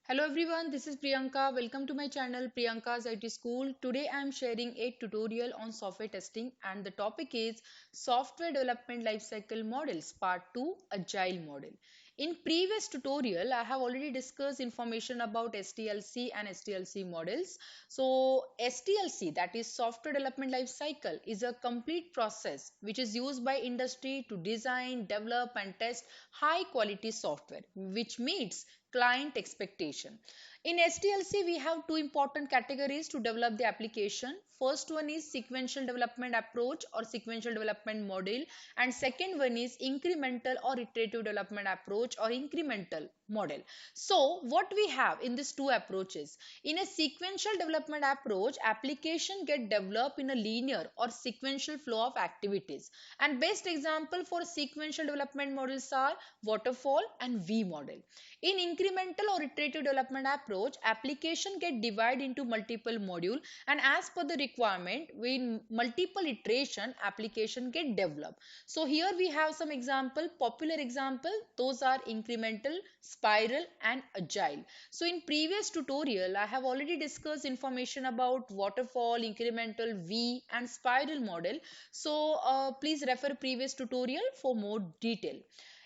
Hello everyone, this is Priyanka. Welcome to my channel Priyanka's IT School. Today I am sharing a tutorial on software testing and the topic is Software Development Lifecycle Models Part 2 Agile Model. In previous tutorial, I have already discussed information about SDLC and SDLC models. So SDLC, that is Software Development Lifecycle, is a complete process which is used by industry to design, develop and test high quality software which meets client expectation. In SDLC, we have two important categories to develop the application. First one is sequential development approach or sequential development model, and second one is incremental or iterative development approach or incremental model. So what we have in these two approaches, in a sequential development approach, application get developed in a linear or sequential flow of activities, and best example for sequential development models are waterfall and V model. In incremental or iterative development approach, application get divided into multiple module, and as per the requirement, in multiple iteration, application get developed. So here we have some example, popular example, those are incremental, spiral and agile. So in previous tutorial, I have already discussed information about waterfall, incremental, V and spiral model. So please refer previous tutorial for more detail.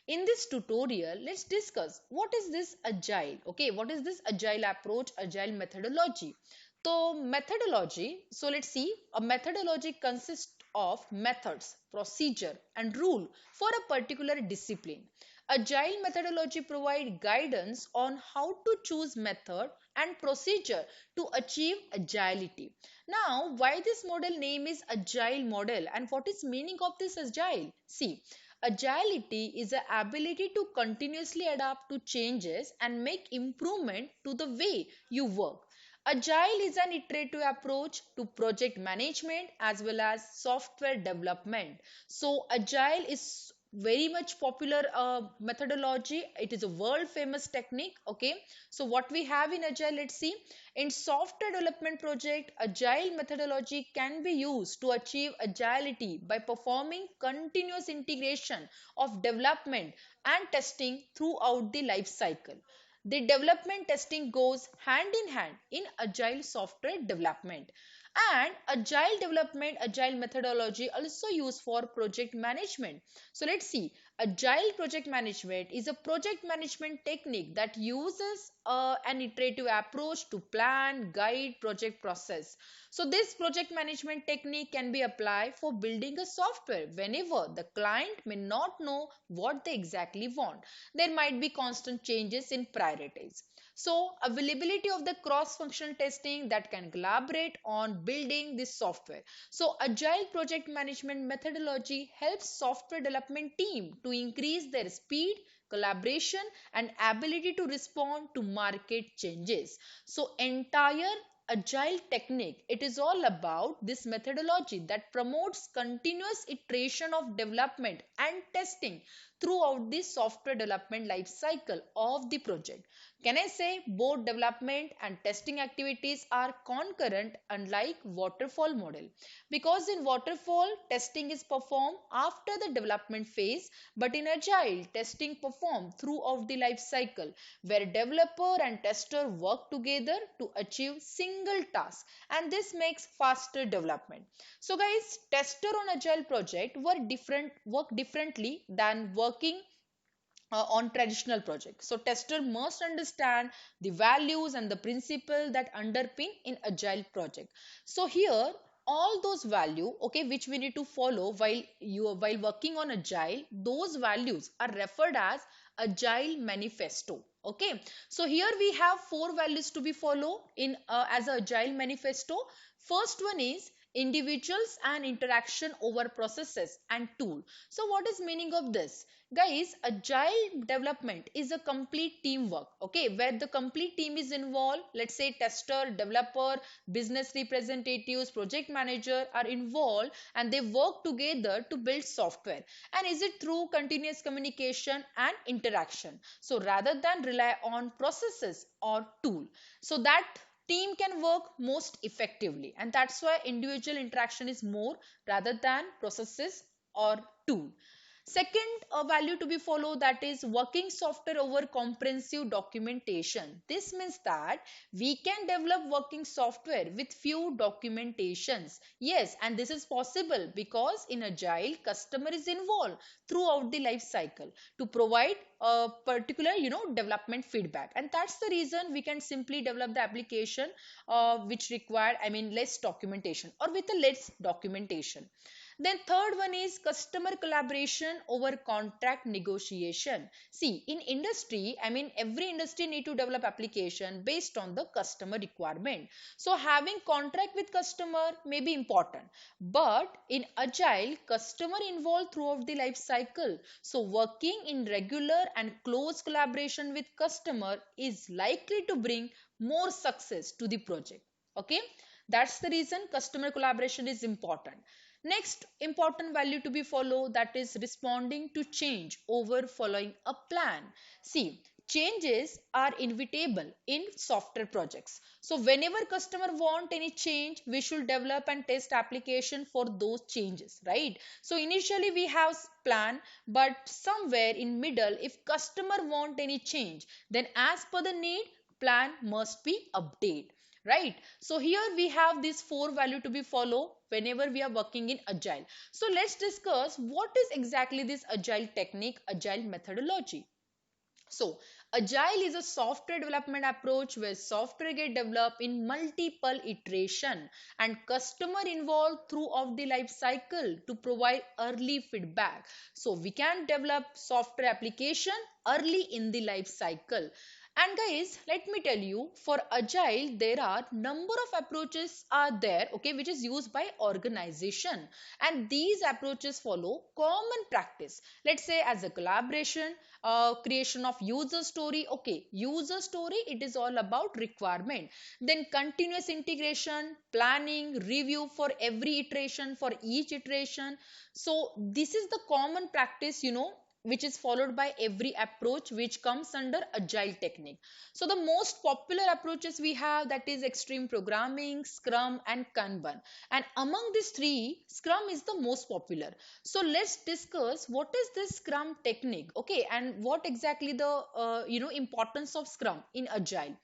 In this tutorial, let's discuss what is this agile. Okay, what is this agile approach, agile methodology? So methodology, so let's see, a methodology consists of methods, procedure and rule for a particular discipline. Agile methodology provide guidance on how to choose method and procedure to achieve agility. Now, why this model name is agile model and what is meaning of this agile? See, agility is the ability to continuously adapt to changes and make improvement to the way you work. Agile is an iterative approach to project management as well as software development. So, agile is very much popular methodology. It is a world famous technique. Okay, so what we have in agile, let's see. In software development project, agile methodology can be used to achieve agility by performing continuous integration of development and testing throughout the life cycle. The development testing goes hand in hand in agile software development. And agile development, agile methodology also used for project management. So let's see, agile project management is a project management technique that uses an iterative approach to plan, guide project process. So this project management technique can be applied for building a software whenever the client may not know what they exactly want. There might be constant changes in priorities. So availability of the cross-functional testing that can collaborate on building this software. So agile project management methodology helps software development team to increase their speed, collaboration and ability to respond to market changes. So entire agile technique, it is all about this methodology that promotes continuous iteration of development and testing throughout the software development life cycle of the project. Can I say both development and testing activities are concurrent unlike waterfall model? Because in waterfall, testing is performed after the development phase, but in agile, testing performed throughout the life cycle where developer and tester work together to achieve single task, and this makes faster development. So guys, tester on agile project work differently than working on traditional projects. So tester must understand the values and the principle that underpin in agile project. So here all those value, okay, which we need to follow while working on agile, those values are referred as agile manifesto. Okay, so here we have four values to be followed in as a agile manifesto. First one is individuals and interaction over processes and tool. So what is meaning of this? Guys, agile development is a complete teamwork, okay, where the complete team is involved. Let's say tester, developer, business representatives, project manager are involved and they work together to build software. And is it through continuous communication and interaction? So rather than rely on processes or tool, so that team can work most effectively, and that's why individual interaction is more rather than processes or tool. Second value to be followed, that is working software over comprehensive documentation. This means that we can develop working software with few documentations. Yes, and this is possible because in Agile, customer is involved throughout the life cycle to provide a particular, development feedback. And that's the reason we can simply develop the application which required, less documentation or with a less documentation. Then third one is customer collaboration over contract negotiation. See, in industry, every industry need to develop application based on the customer requirement. So having contract with customer may be important, but in agile, customer involved throughout the life cycle. So working in regular and close collaboration with customer is likely to bring more success to the project. Okay, that's the reason customer collaboration is important. Next important value to be followed, that is responding to change over following a plan. See, changes are inevitable in software projects. So whenever customer want any change, we should develop and test application for those changes, right? So initially we have plan, but somewhere in middle, if customer want any change, then as per the need, plan must be updated, right? So here we have these four value to be follow whenever we are working in agile. So let's discuss what is exactly this agile technique, agile methodology. So agile is a software development approach where software get developed in multiple iteration and customer involved throughout the life cycle to provide early feedback. So we can develop software application early in the life cycle. And guys, let me tell you, for agile, there are number of approaches are there, okay, which is used by organization. And these approaches follow common practice. Let's say as a collaboration, creation of user story. Okay, user story, it is all about requirement. Then continuous integration, planning, review for every iteration, for each iteration. So this is the common practice, which is followed by every approach which comes under agile technique. So the most popular approaches we have, that is extreme programming, scrum and kanban. And among these three, scrum is the most popular. So let's discuss what is this scrum technique, okay, and what exactly the importance of scrum in agile.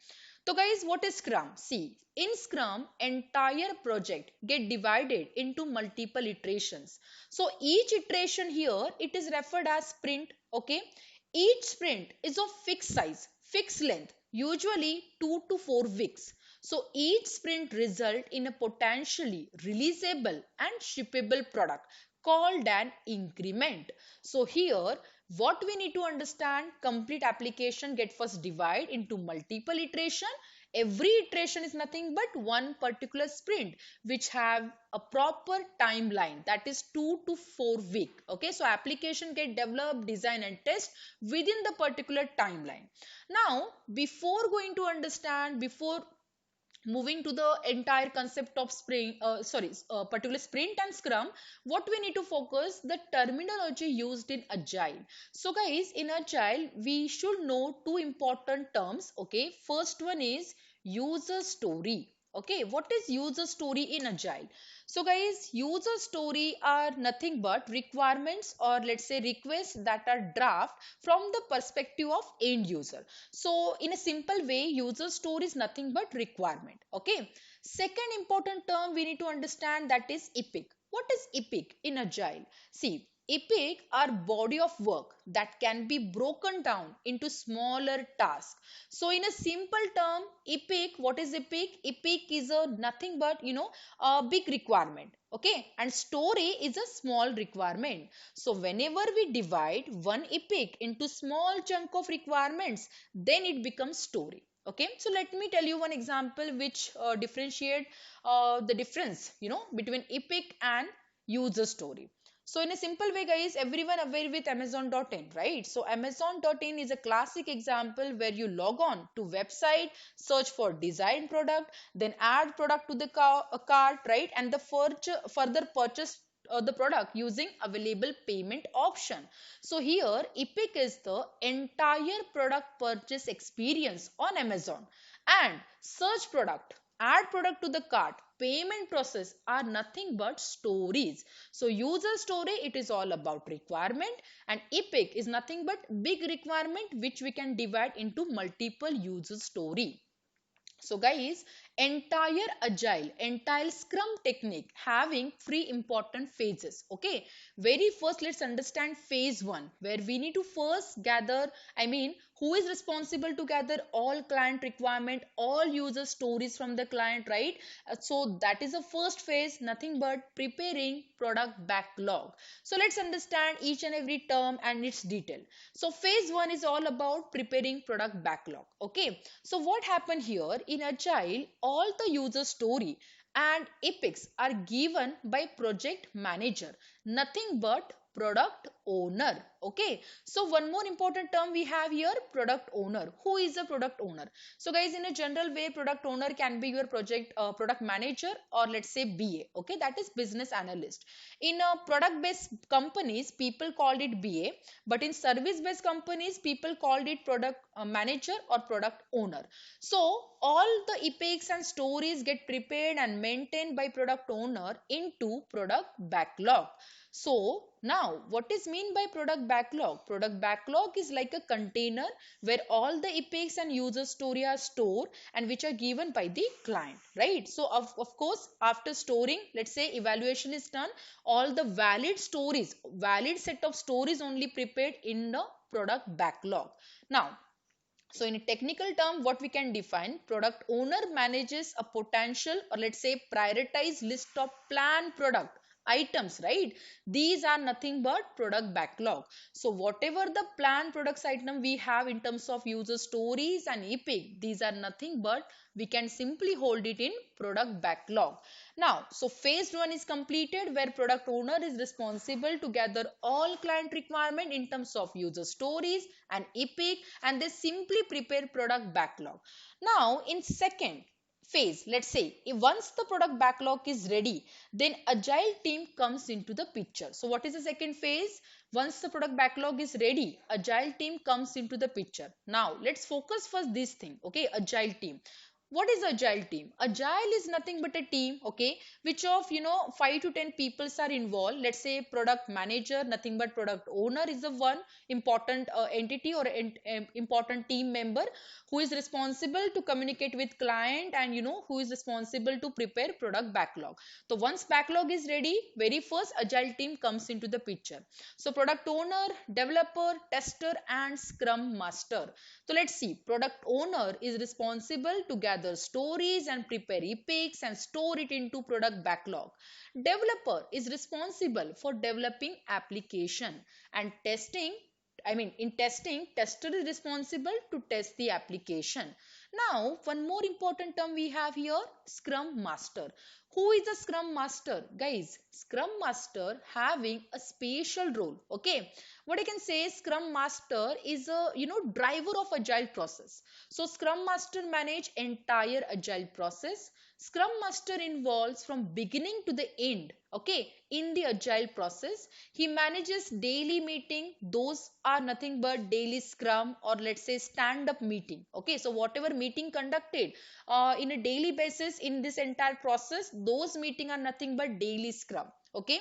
So guys, what is Scrum? See, in Scrum, entire project get divided into multiple iterations. So each iteration here, it is referred as sprint, okay? Each sprint is of fixed size, fixed length, usually 2 to 4 weeks. So each sprint result in a potentially releasable and shippable product called an increment. So here what we need to understand, complete application get first divide into multiple iteration. Every iteration is nothing but one particular sprint which have a proper timeline, that is 2 to 4 week. Okay, so application get developed, design and test within the particular timeline. Now before going to understand, before moving to the entire concept of particular sprint and scrum, what we need to focus the terminology used in agile. So guys, in agile we should know two important terms. Okay, first one is user story. Okay, what is user story in agile? So guys, user story are nothing but requirements, or let's say requests that are draft from the perspective of end user. So in a simple way, user story is nothing but requirement. Okay. Second important term we need to understand, that is epic. What is epic in agile? See, epic are body of work that can be broken down into smaller tasks. So in a simple term, epic, what is epic? Epic is a nothing but a big requirement. Okay, and story is a small requirement. So whenever we divide one epic into small chunk of requirements, then it becomes story. Okay, so let me tell you one example which differentiate the difference between epic and user story. So in a simple way guys, everyone aware with amazon.in, right? So amazon.in is a classic example where you log on to website, search for design product, then add product to the cart, right? And the further purchase the product using available payment option. So here epic is the entire product purchase experience on amazon, and search product add product to the cart, payment process are nothing but stories. So user story, it is all about requirement, and epic is nothing but big requirement which we can divide into multiple user story. So guys, entire scrum technique having three important phases. Okay, very first let's understand phase 1, where we need to first gather, who is responsible to gather all client requirement, all user stories from the client, right? So that is the first phase, nothing but preparing product backlog. So let's understand each and every term and its detail. So phase 1 is all about preparing product backlog. Okay, so what happened here in Agile, all the user story and epics are given by project manager, nothing but product owner. Okay, so one more important term we have here, product owner. Who is a product owner? So guys, in a general way, product owner can be your product manager, or let's say BA. Okay, that is business analyst. In product based companies, people called it BA, but in service based companies, people called it product manager or product owner. So all the epics and stories get prepared and maintained by product owner into product backlog. So now what is mean by product backlog? Product backlog is like a container where all the epics and user story are stored and which are given by the client, right? So of course, after storing, let's say evaluation is done, all the valid set of stories only prepared in the product backlog. Now, so in a technical term, what we can define, product owner manages a potential, or let's say prioritized list of planned product items, right? These are nothing but product backlog. So whatever the planned products item we have in terms of user stories and epic, these are nothing but we can simply hold it in product backlog. Now, so phase 1 is completed, where product owner is responsible to gather all client requirement in terms of user stories and epic, and they simply prepare product backlog. Now in second phase, let's say if once the product backlog is ready, then agile team comes into the picture. So what is the second phase? Once the product backlog is ready, agile team comes into the picture. Now let's focus first this thing. Okay, agile team, what is agile team? Agile is nothing but a team, okay, which of 5 to 10 people are involved. Let's say product manager, nothing but product owner is the one important entity or important team member who is responsible to communicate with client, and who is responsible to prepare product backlog. So once backlog is ready, very first agile team comes into the picture. So product owner, developer, tester and scrum master. So let's see, product owner is responsible to gather stories and prepare epics and store it into product backlog. Developer is responsible for developing application, and in testing, tester is responsible to test the application. Now, one more important term we have here, Scrum Master. Who is the Scrum Master? Guys, Scrum Master having a special role. Okay, what I can say is Scrum Master is a driver of agile process. So Scrum Master manage entire agile process. Scrum Master involves from beginning to the end, okay, in the agile process. He manages daily meeting. Those are nothing but daily scrum, or let's say stand up meeting. Okay, so whatever meeting conducted in a daily basis in this entire process, those meeting are nothing but daily scrum. Okay,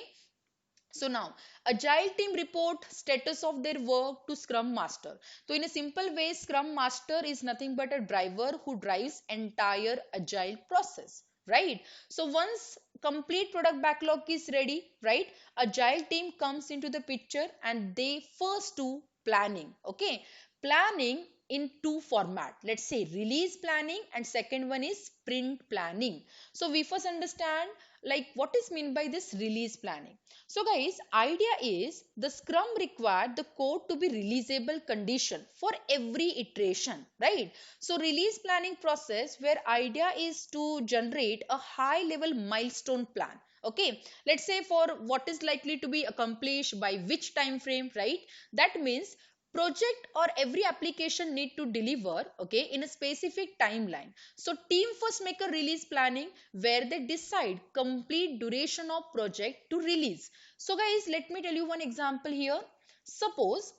so now agile team report status of their work to scrum master. So in a simple way, scrum master is nothing but a driver who drives entire agile process, right? So once complete product backlog is ready, right, agile team comes into the picture and they first do planning. Okay, planning in two format, let's say release planning and second one is sprint planning. So we first understand like what is mean by this release planning. So guys, idea is the scrum required the code to be releasable condition for every iteration, right? So release planning process where idea is to generate a high level milestone plan. Okay, let's say for what is likely to be accomplished by which time frame, right? That means project or every application need to deliver, okay, in a specific timeline. So team first make a release planning where they decide complete duration of project to release. So guys, let me tell you one example here. Suppose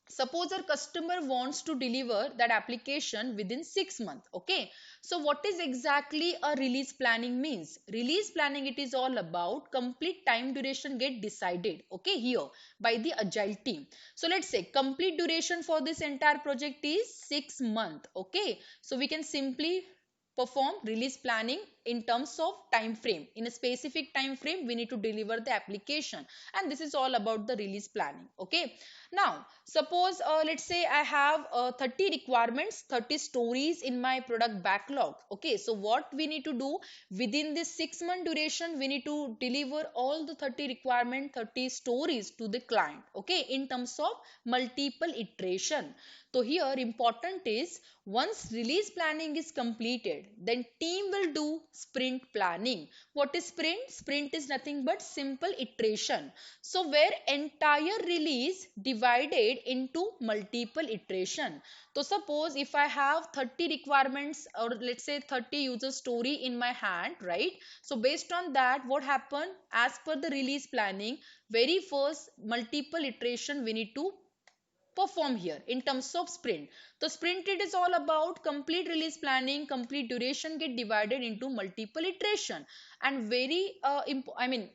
Suppose our customer wants to deliver that application within 6 months. Okay, so what is exactly a release planning means? Release planning, it is all about complete time duration get decided, okay, here by the agile team. So let's say complete duration for this entire project is 6 months. Okay, so we can simply perform release planning in terms of time frame. In a specific time frame we need to deliver the application, and this is all about the release planning. Okay, now suppose let's say I have 30 requirements, 30 stories in my product backlog. Okay, so what we need to do within this 6 month duration, we need to deliver all the 30 requirement, 30 stories to the client. Okay, in terms of multiple iteration. So here important is, once release planning is completed, then team will do sprint planning. What is sprint? Sprint is nothing but simple iteration. So where entire release divided into multiple iteration. So suppose if I have 30 requirements, or let's say 30 user story in my hand, right? So based on that, what happened as per the release planning, very first multiple iteration we need to perform here in terms of sprint. The sprint, it is all about complete release planning, complete duration get divided into multiple iteration. And very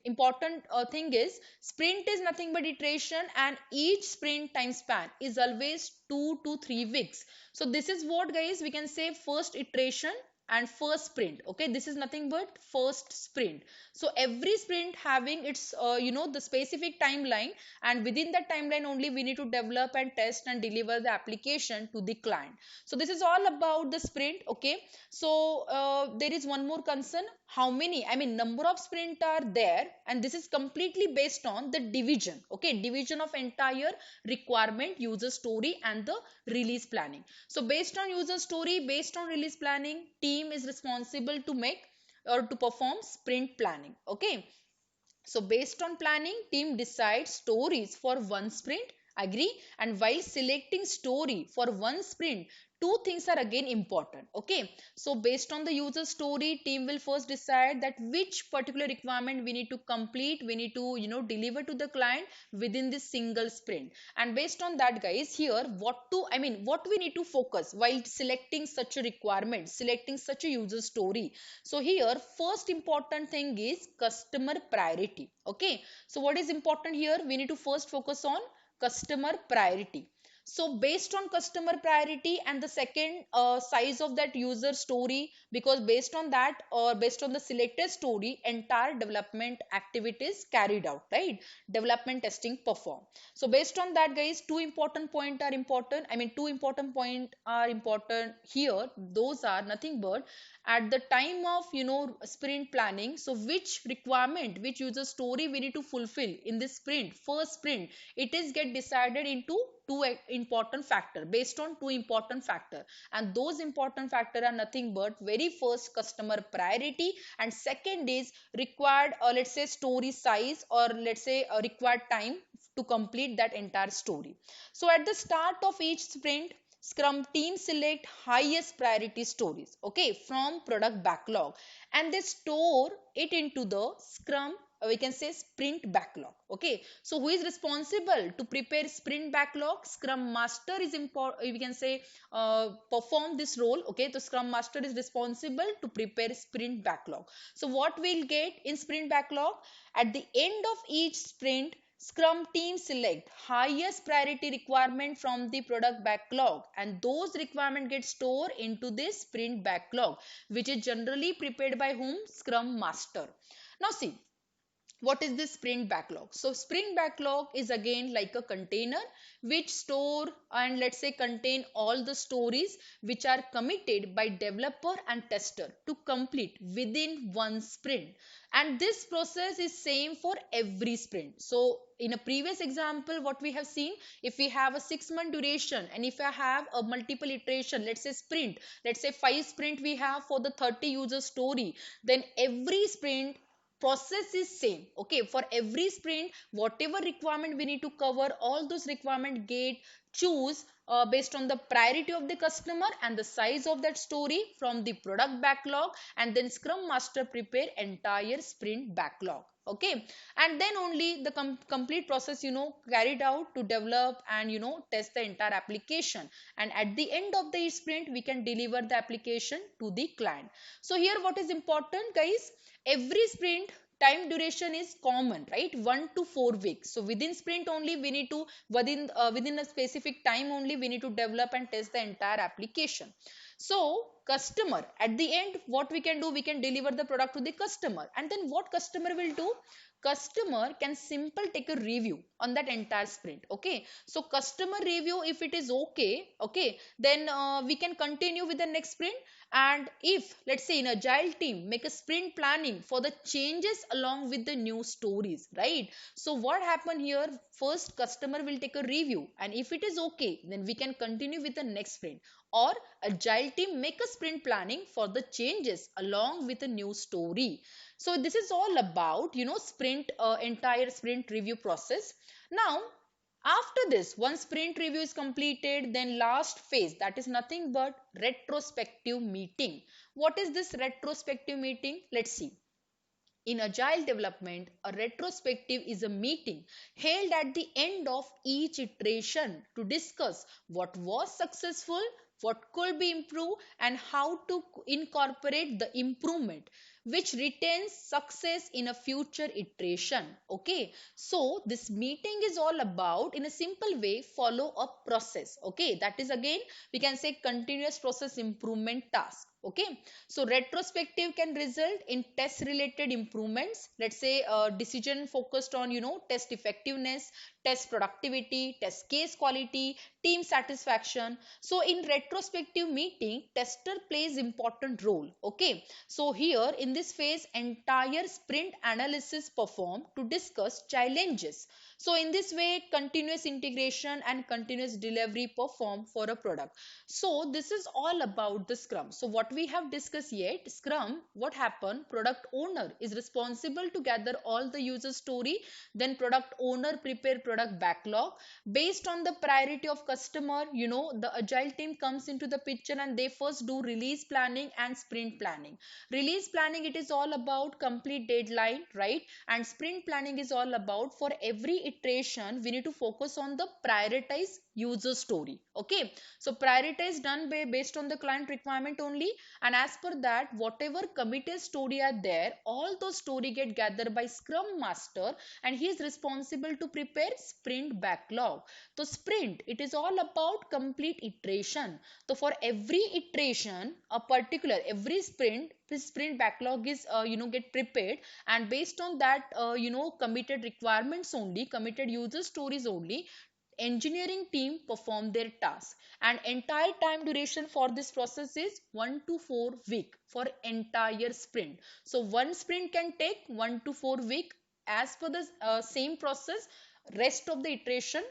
important thing is, sprint is nothing but iteration, and each sprint time span is always 2 to 3 weeks. So this is what, guys, we can say first iteration and first sprint. Okay, this is nothing but first sprint. So every sprint having its the specific timeline, and within that timeline only we need to develop and test and deliver the application to the client. So this is all about the sprint. Okay, so there is one more concern, how many, number of sprint are there, and this is completely based on the division. Okay, division of entire requirement, user story, and the release planning. So based on user story, based on release planning, team is responsible to make or to perform sprint planning. Okay, so based on planning, team decides stories for one sprint. Agree? And while selecting story for one sprint, two things are again important. Okay. So based on the user story, team will first decide that which particular requirement we need to complete, we need to deliver to the client within this single sprint. And based on that, guys, here what we need to focus while selecting such a requirement, selecting such a user story. So here first important thing is customer priority. Okay, so what is important here? We need to first focus on customer priority. So based on customer priority and the second size of that user story, because based on that or based on the selected story, entire development activities carried out, right? Development testing performed. So based on that, guys, two important point are important. Two important point are important here. Those are nothing but at the time of sprint planning. So which requirement, which user story we need to fulfill in this sprint, first sprint, it is get decided into two important factor, based on two important factor, and those important factor are nothing but very first customer priority, and second is required let's say story size, or let's say required time to complete that entire story. So at the start of each sprint, Scrum team select highest priority stories, okay, from product backlog, and they store it into the Scrum, we can say sprint backlog. Okay, so who is responsible to prepare sprint backlog? Scrum master is important, we can say perform this role. Okay, the Scrum master is responsible to prepare sprint backlog. So what we'll get in sprint backlog, at the end of each sprint, Scrum team select highest priority requirement from the product backlog, and those requirement get stored into this sprint backlog, which is generally prepared by whom? Scrum master. Now see, what is this sprint backlog? So sprint backlog is again like a container which store and let's say contain all the stories which are committed by developer and tester to complete within one sprint, and this process is same for every sprint. So in a previous example what we have seen, if we have a 6 month duration and if I have a multiple iteration, let's say sprint, let's say 5 sprint we have for the 30 user story, then every sprint process is same. Okay, for every sprint whatever requirement we need to cover, all those requirement get choose based on the priority of the customer and the size of that story from the product backlog, and then Scrum Master prepare entire sprint backlog. Okay, and then only the complete process carried out to develop and test the entire application, and at the end of the sprint we can deliver the application to the client. So here what is important, guys, every sprint time duration is common, right? 1 to 4 weeks. So within sprint only we need to, within a specific time only we need to develop and test the entire application. So customer, at the end what we can do, we can deliver the product to the customer, and then what customer will do, customer can simple take a review on that entire sprint. Okay, so customer review, if it is okay, then we can continue with the next sprint. And if let's say in agile team make a sprint planning for the changes along with the new stories, right? So what happened here, first customer will take a review, and if it is okay then we can continue with the next sprint. Or agile team make a sprint planning for the changes along with a new story. So this is all about sprint, entire sprint review process. Now after this, once sprint review is completed, then last phase, that is nothing but retrospective meeting. What is this retrospective meeting? Let's see. In agile development, a retrospective is a meeting held at the end of each iteration to discuss what was successful, what could be improved, and how to incorporate the improvement which retains success in a future iteration. Okay, so this meeting is all about, in a simple way, follow up process. Okay, that is again we can say continuous process improvement task. Okay, so retrospective can result in test related improvements. Let's say decision focused on test effectiveness, test productivity, test case quality, team satisfaction. So in retrospective meeting, tester plays important role. Okay, so here in this phase entire sprint analysis performed to discuss challenges. So in this way continuous integration and continuous delivery perform for a product. So this is all about the Scrum. So what we have discussed yet, Scrum, what happened, product owner is responsible to gather all the user story, then product owner prepare product backlog based on the priority of customer. The agile team comes into the picture and they first do release planning and sprint planning. Release planning, it is all about complete deadline, right? And sprint planning is all about for every iteration we need to focus on the prioritize user story. Okay, so prioritize done based on the client requirement only, and as per that whatever committed story are there, all those story get gathered by Scrum Master, and he is responsible to prepare sprint backlog. So sprint, it is all about complete iteration. So for every iteration, a particular every sprint, this sprint backlog is get prepared, and based on that committed requirements only, committed user stories only, engineering team perform their task, and entire time duration for this process is 1 to 4 week for entire sprint. So one sprint can take 1 to 4 week. As per the same process, rest of the iteration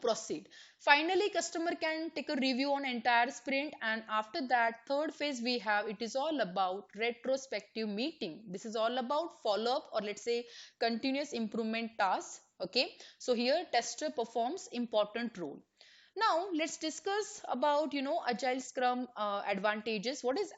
proceed. Finally customer can take a review on entire sprint, and after that third phase we have, it is all about retrospective meeting. This is all about follow up, or let's say continuous improvement tasks. Okay, so here tester performs important role. Now let's discuss about agile Scrum advantages. What is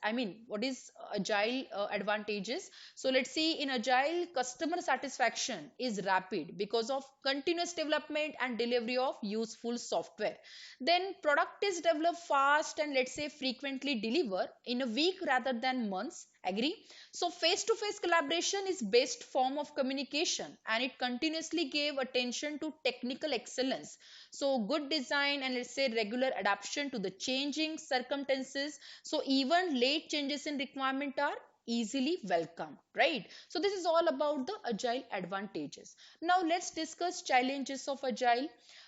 agile advantages? So let's see, in agile customer satisfaction is rapid because of continuous development and delivery of useful software. Then product is developed fast and let's say frequently deliver in a week rather than months. Agree? So face to face collaboration is best form of communication, and it continuously gave attention to technical excellence. So good design and let's say regular adaptation to the changing circumstances. So even late changes in requirement are easily welcome, right? So this is all about the agile advantages. Now let's discuss challenges of agile.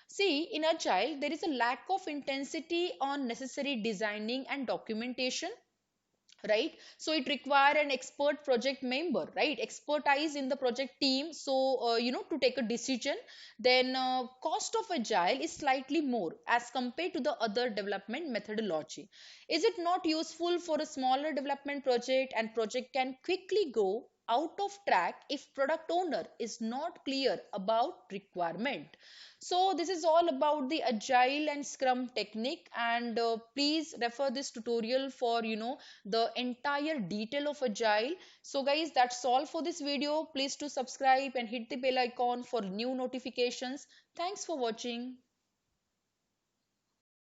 See, in agile there is a lack of intensity on necessary designing and documentation, right? So it require an expert project member, right, expertise in the project team, so to take a decision. Then cost of agile is slightly more as compared to the other development methodology. Is it not useful for a smaller development project, and project can quickly grow out of track if product owner is not clear about requirement. So this is all about the agile and scrum technique, and please refer this tutorial for the entire detail of agile. So guys, that's all for this video. Please to subscribe and hit the bell icon for new notifications. Thanks for watching.